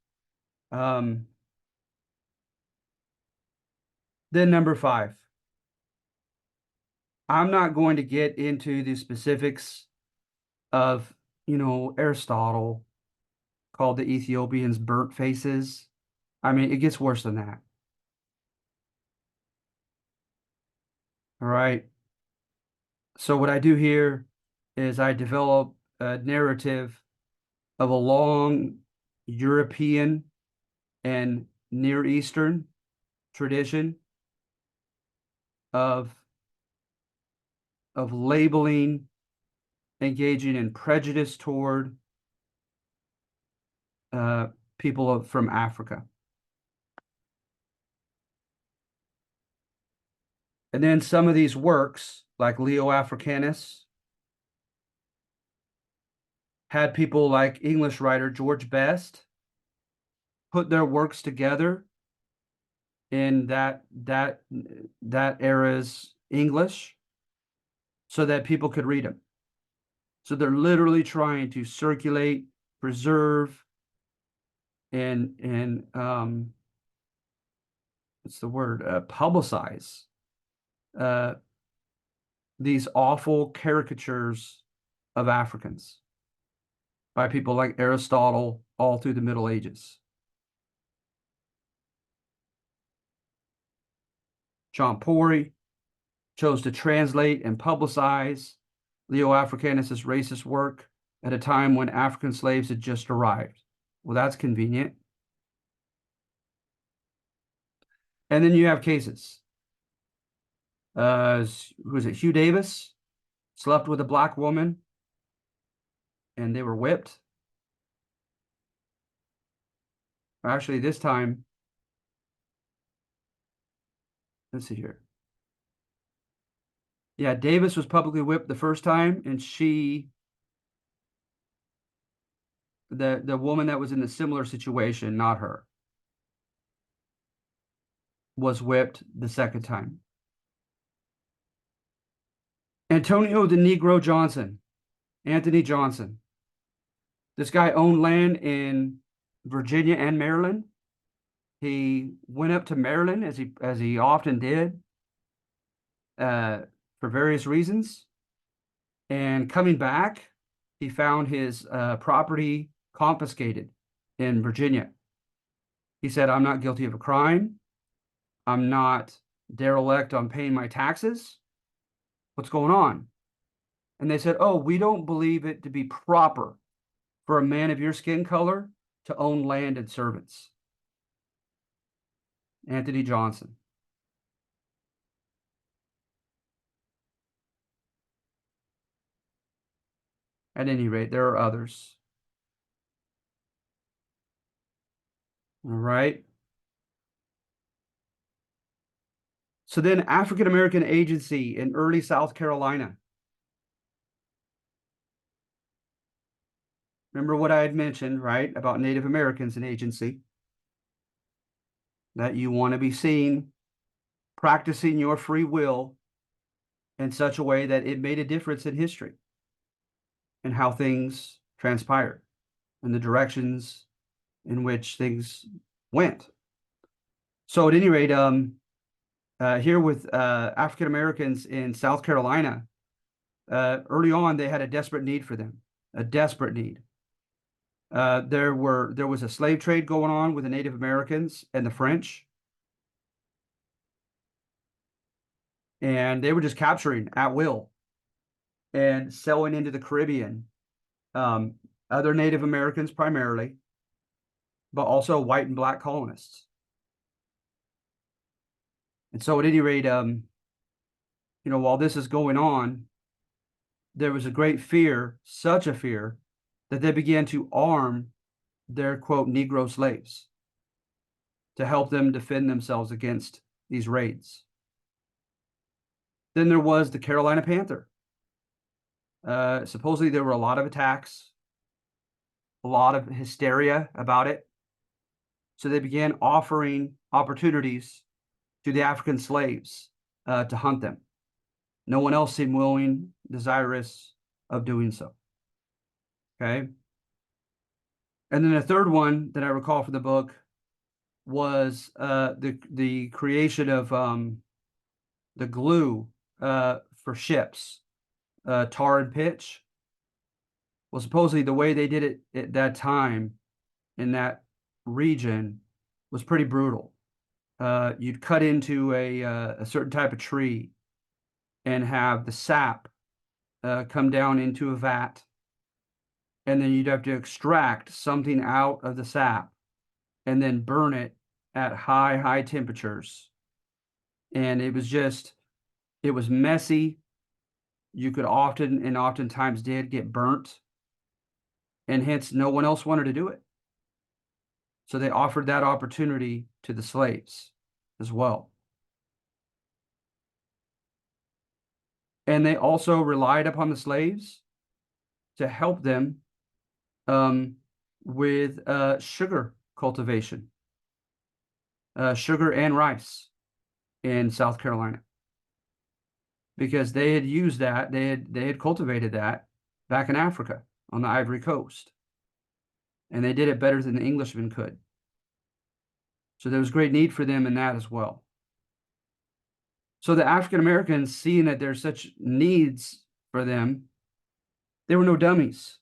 Then number 5. I'm not going to get into the specifics of, Aristotle called the Ethiopians burnt faces. I mean, it gets worse than that. All right. So what I do here is I develop a narrative of a long European and Near Eastern tradition of labeling, engaging in prejudice toward people from Africa. And then some of these works, like Leo Africanus, had people like English writer George Best put their works together in that era's English so that people could read them. So they're literally trying to circulate, preserve, and what's the word, publicize uh, these awful caricatures of Africans by people like Aristotle all through the Middle Ages. John Pori chose to translate and publicize Leo Africanus' racist work at a time when African slaves had just arrived. Well, that's convenient. And then you have cases. Who was it? Hugh Davis slept with a black woman and they were whipped. Actually, this time, let's see here. Yeah, Davis was publicly whipped the first time, and the woman that was in a similar situation, not her, was whipped the second time. Antonio the Negro Johnson, Anthony Johnson. This guy owned land in Virginia and Maryland. He went up to Maryland as he often did for various reasons. And coming back, he found his property confiscated in Virginia. He said, "I'm not guilty of a crime. I'm not derelict on paying my taxes. What's going on?" And they said, "Oh, we don't believe it to be proper for a man of your skin color to own land and servants." Anthony Johnson. At any rate, there are others. All right. So then African American Agency in early South Carolina. Remember what I had mentioned, right, about Native Americans in agency? That you want to be seen practicing your free will in such a way that it made a difference in history and how things transpired and the directions in which things went. So at any rate, here with African Americans in South Carolina, early on they had a desperate need for them, a desperate need. There was a slave trade going on with the Native Americans and the French, and they were just capturing at will and selling into the Caribbean other Native Americans primarily, but also white and black colonists. And so at any rate, while this is going on, there was a great fear, such a fear, that they began to arm their, quote, Negro slaves to help them defend themselves against these raids. Then there was the Carolina Panther. Supposedly there were a lot of attacks, a lot of hysteria about it. So they began offering opportunities to the African slaves to hunt them. No one else seemed willing, desirous of doing so. Okay. And then the third one that I recall from the book was the creation of the glue for ships, tar and pitch. Well, supposedly the way they did it at that time in that region was pretty brutal. You'd cut into a certain type of tree and have the sap come down into a vat, and then you'd have to extract something out of the sap and then burn it at high temperatures. And it was messy. You could often and oftentimes did get burnt, and hence no one else wanted to do it. So they offered that opportunity to the slaves as well. And they also relied upon the slaves to help them with sugar cultivation, sugar and rice in South Carolina, because they had used that, they had cultivated that back in Africa on the Ivory Coast, and they did it better than the Englishmen could. So there was great need for them in that as well. So the African Americans, seeing that there's such needs for them, they were no dummies.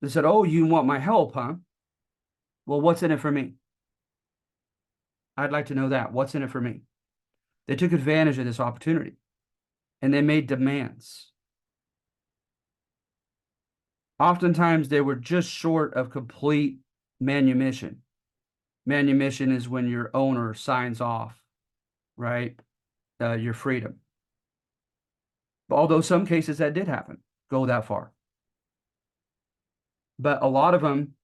They said, "Oh, you want my help, huh? Well, what's in it for me? I'd like to know that. What's in it for me?" They took advantage of this opportunity and they made demands. Oftentimes, they were just short of complete manumission. Manumission is when your owner signs off, right? Your freedom. But although some cases that did happen, go that far. But a lot of them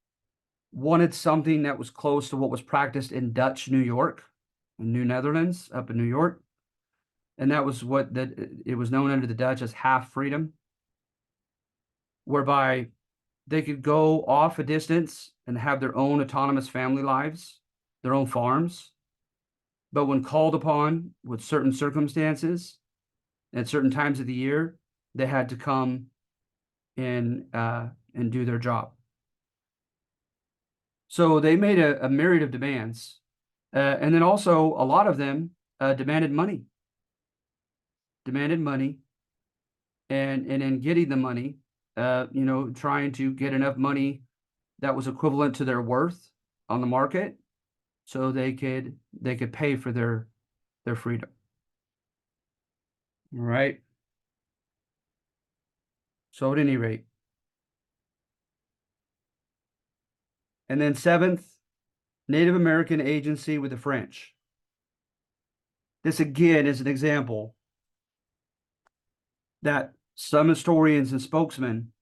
wanted something that was close to what was practiced in Dutch New York, in New Netherlands, up in New York. And that was what it was known under the Dutch as half freedom, whereby they could go off a distance and have their own autonomous family lives, their own farms. But when called upon with certain circumstances at certain times of the year, they had to come and do their job. So they made a myriad of demands. And then also a lot of them demanded money. And in getting the money, trying to get enough money that was equivalent to their worth on the market, so they could pay for their freedom. All right. So at any rate, and then seventh, Native American agency with the French. This again is an example that some historians and spokesmen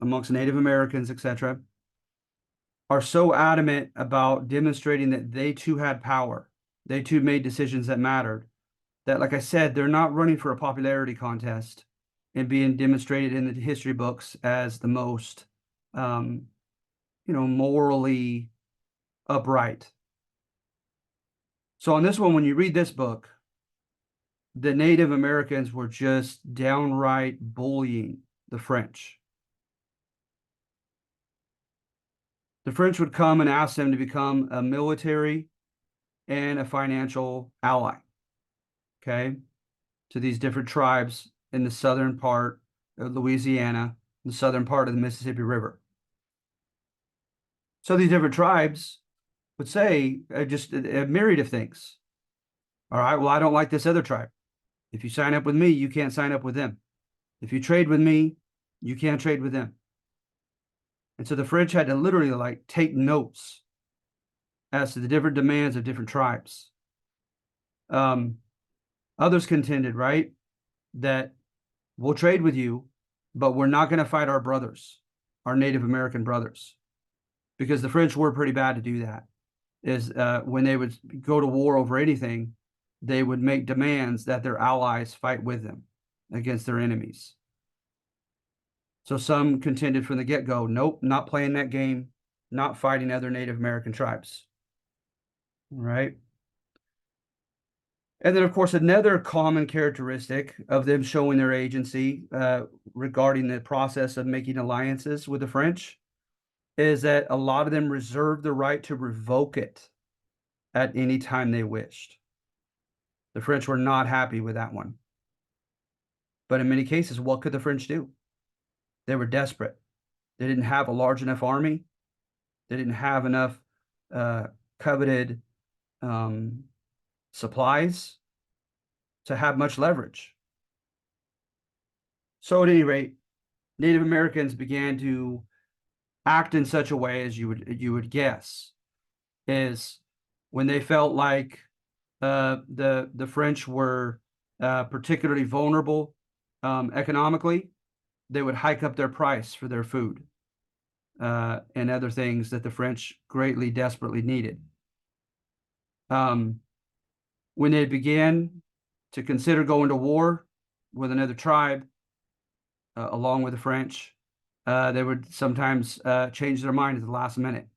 amongst Native Americans, etc., are so adamant about demonstrating that they too had power. They too made decisions that mattered. That, like I said, they're not running for a popularity contest and being demonstrated in the history books as the most, morally upright. So on this one, when you read this book, the Native Americans were just downright bullying the French. The French would come and ask them to become a military and a financial ally, okay, to these different tribes in the southern part of Louisiana, the southern part of the Mississippi River. So these different tribes would say just a myriad of things. All right, well, I don't like this other tribe. If you sign up with me, you can't sign up with them. If you trade with me, you can't trade with them. And so the French had to literally like take notes as to the different demands of different tribes. Others contended, right, that we'll trade with you, but we're not going to fight our brothers, our Native American brothers, because the French were pretty bad to do that. Is when they would go to war over anything, they would make demands that their allies fight with them against their enemies. So some contended from the get-go, nope, not playing that game, not fighting other Native American tribes. All right. And then, of course, another common characteristic of them showing their agency regarding the process of making alliances with the French is that a lot of them reserved the right to revoke it at any time they wished. The French were not happy with that one. But in many cases, what could the French do? They were desperate. They didn't have a large enough army. They didn't have enough coveted supplies to have much leverage. So at any rate, Native Americans began to act in such a way as you would guess, is when they felt like the French were particularly vulnerable economically, they would hike up their price for their food and other things that the French greatly, desperately needed. When they began to consider going to war with another tribe, along with the French, they would sometimes change their mind at the last minute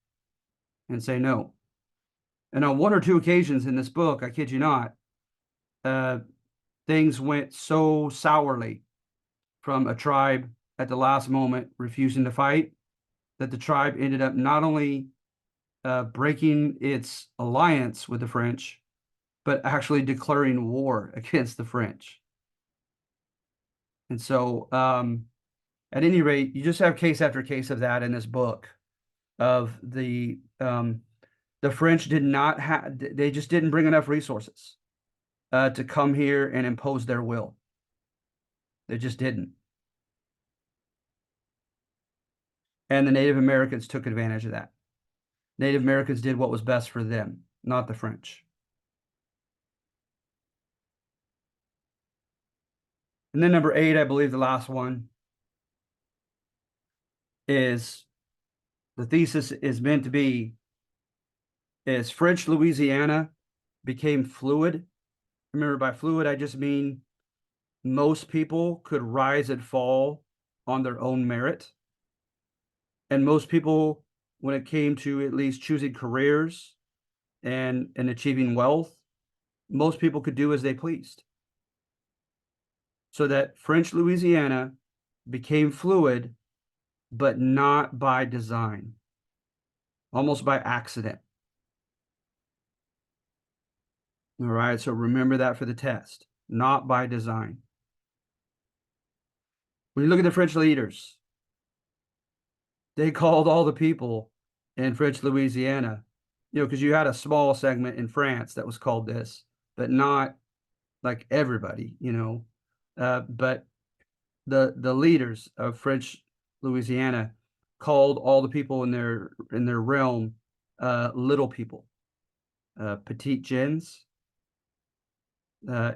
and say no. And on one or two occasions in this book, I kid you not, things went so sourly from a tribe at the last moment refusing to fight that the tribe ended up not only breaking its alliance with the French, but actually declaring war against the French. And so, at any rate, you just have case after case of that in this book of the French did not have, they just didn't bring enough resources to come here and impose their will. They just didn't. And the Native Americans took advantage of that. Native Americans did what was best for them, not the French. And then number 8, I believe the last one, is the thesis is meant to be is French Louisiana became fluid. Remember, by fluid, I just mean most people could rise and fall on their own merit. And most people, when it came to at least choosing careers and achieving wealth, most people could do as they pleased. So that French Louisiana became fluid, but not by design, almost by accident. All right, so remember that for the test, not by design. When you look at the French leaders, they called all the people in French Louisiana, because you had a small segment in France that was called this, but not like everybody, but the leaders of French Louisiana called all the people in their realm little people, petite gens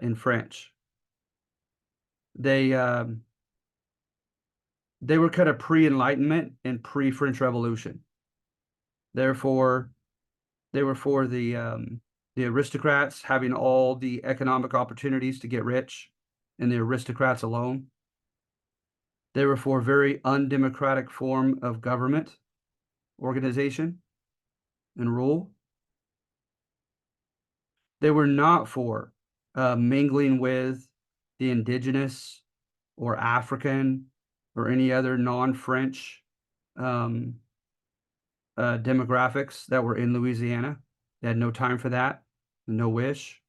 in French. They were kind of pre-Enlightenment and pre-French Revolution. Therefore, they were for the aristocrats having all the economic opportunities to get rich, and the aristocrats alone. They were for a very undemocratic form of government organization and rule. They were not for mingling with the indigenous or African or any other non-French demographics that were in Louisiana. They had no time for that, no wish.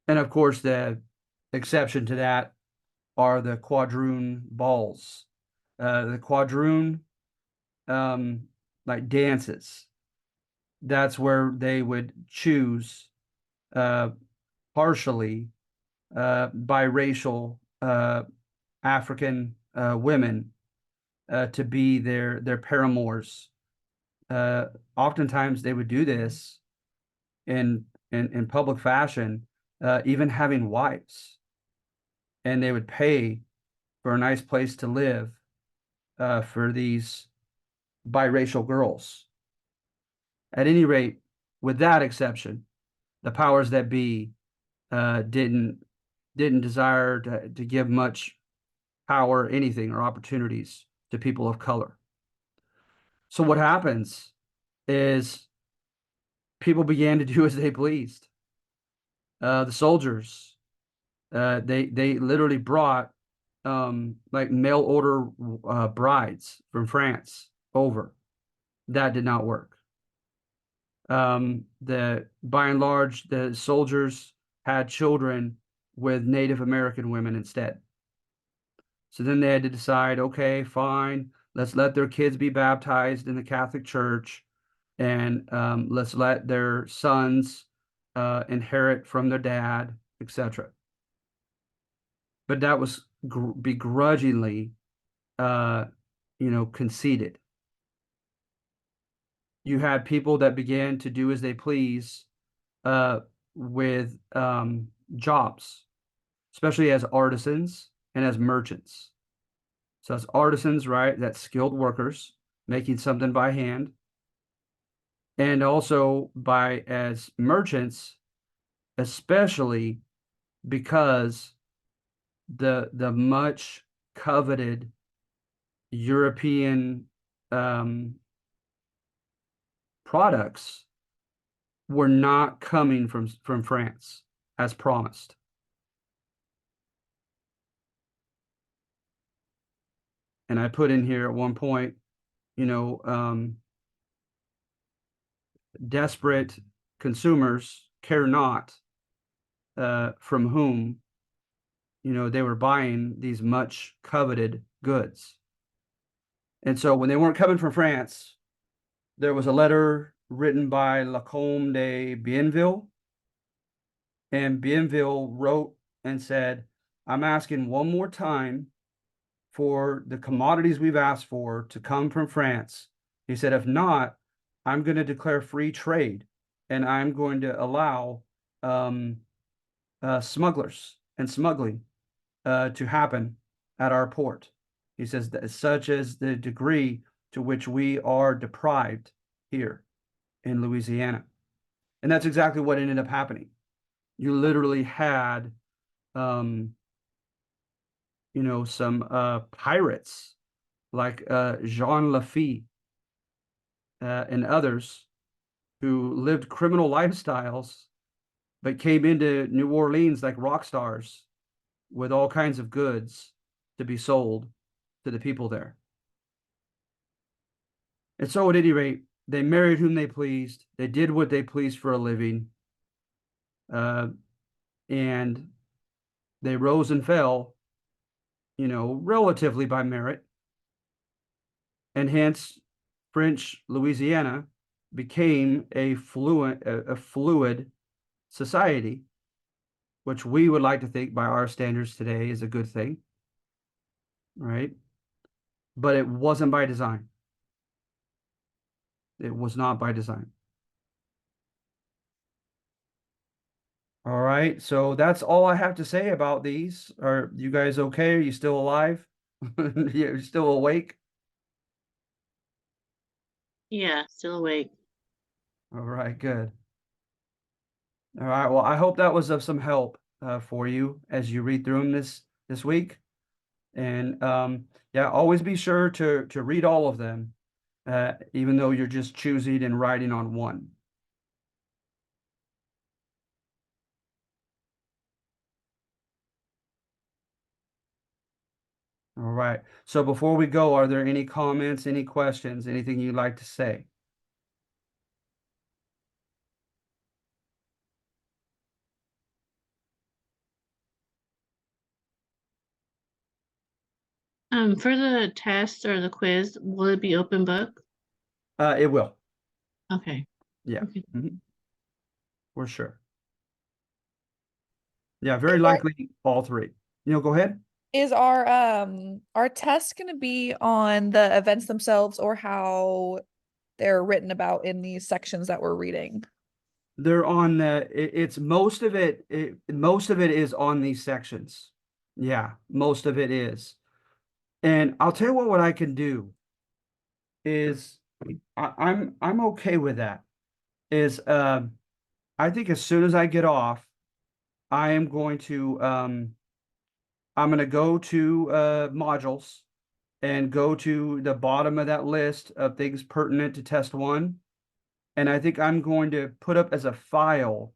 And of course, the exception to that are the quadroon balls. The quadroon, like dances, that's where they would choose partially biracial African women to be their paramours. Oftentimes they would do this in public fashion, even having wives, and they would pay for a nice place to live for these biracial girls. At any rate, with that exception, the powers that be didn't desire to give much power, anything, or opportunities to people of color. So what happens is people began to do as they pleased. The soldiers, they literally brought like mail order brides from France over. That did not work. By and large, the soldiers had children with Native American women instead. So then they had to decide, okay, fine, let's let their kids be baptized in the Catholic Church, and let's let their sons inherit from their dad, etc. But that was begrudgingly, conceded. You had people that began to do as they please with jobs, especially as artisans and as merchants. So as artisans, right, that's skilled workers making something by hand, and also as merchants, especially because the much coveted European products were not coming from France as promised. And I put in here at one point, desperate consumers care not from whom they were buying these much coveted goods. And so when they weren't coming from France, there was a letter written by Lacombe de Bienville, and Bienville wrote and said, I'm asking one more time for the commodities we've asked for to come from France. He said, if not, I'm going to declare free trade, and I'm going to allow smugglers and smuggling to happen at our port. He says that such is the degree to which we are deprived here in Louisiana. And that's exactly what ended up happening. You literally had, some pirates like Jean Lafitte and others who lived criminal lifestyles, but came into New Orleans like rock stars with all kinds of goods to be sold to the people there. And so, at any rate, they married whom they pleased. They did what they pleased for a living. And they rose and fell, relatively by merit. And hence, French Louisiana became a fluid society, which we would like to think by our standards today is a good thing, right? But it wasn't by design. It was not by design. All right, so that's all I have to say about these. Are you guys okay? Are you still alive? You're still awake? Yeah, still awake. All right, good. All right, well, I hope that was of some help for you as you read through them this week. And yeah, always be sure to read all of them, even though you're just choosing and writing on one. All right. So before we go, are there any comments, any questions, anything you'd like to say? For the test or the quiz, will it be open book? It will. Okay. Yeah. Okay. For sure. Yeah, very likely all three. Go ahead. Is our test going to be on the events themselves or how they're written about in these sections that we're reading? They're on it's most of it is on these sections. Yeah, most of it is. And I'll tell you what I can do is I'm okay with that. Is I think as soon as I get off, I am going to I'm going to go to modules and go to the bottom of that list of things pertinent to test one. And I think I'm going to put up as a file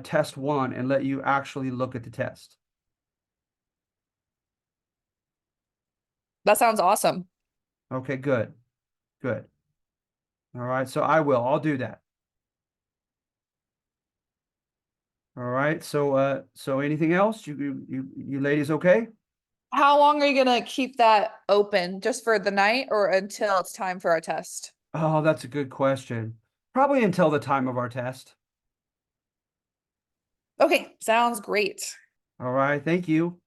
test one and let you actually look at the test. That sounds awesome. Okay, good. Good. All right, so I'll do that. All right, so anything else? You ladies okay? How long are you going to keep that open? Just for the night or until it's time for our test? Oh, that's a good question. Probably until the time of our test. Okay, sounds great. All right, thank you.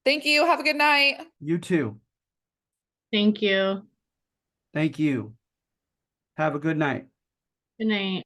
Thank you. Have a good night. You too. Thank you. Thank you. Have a good night. Good night.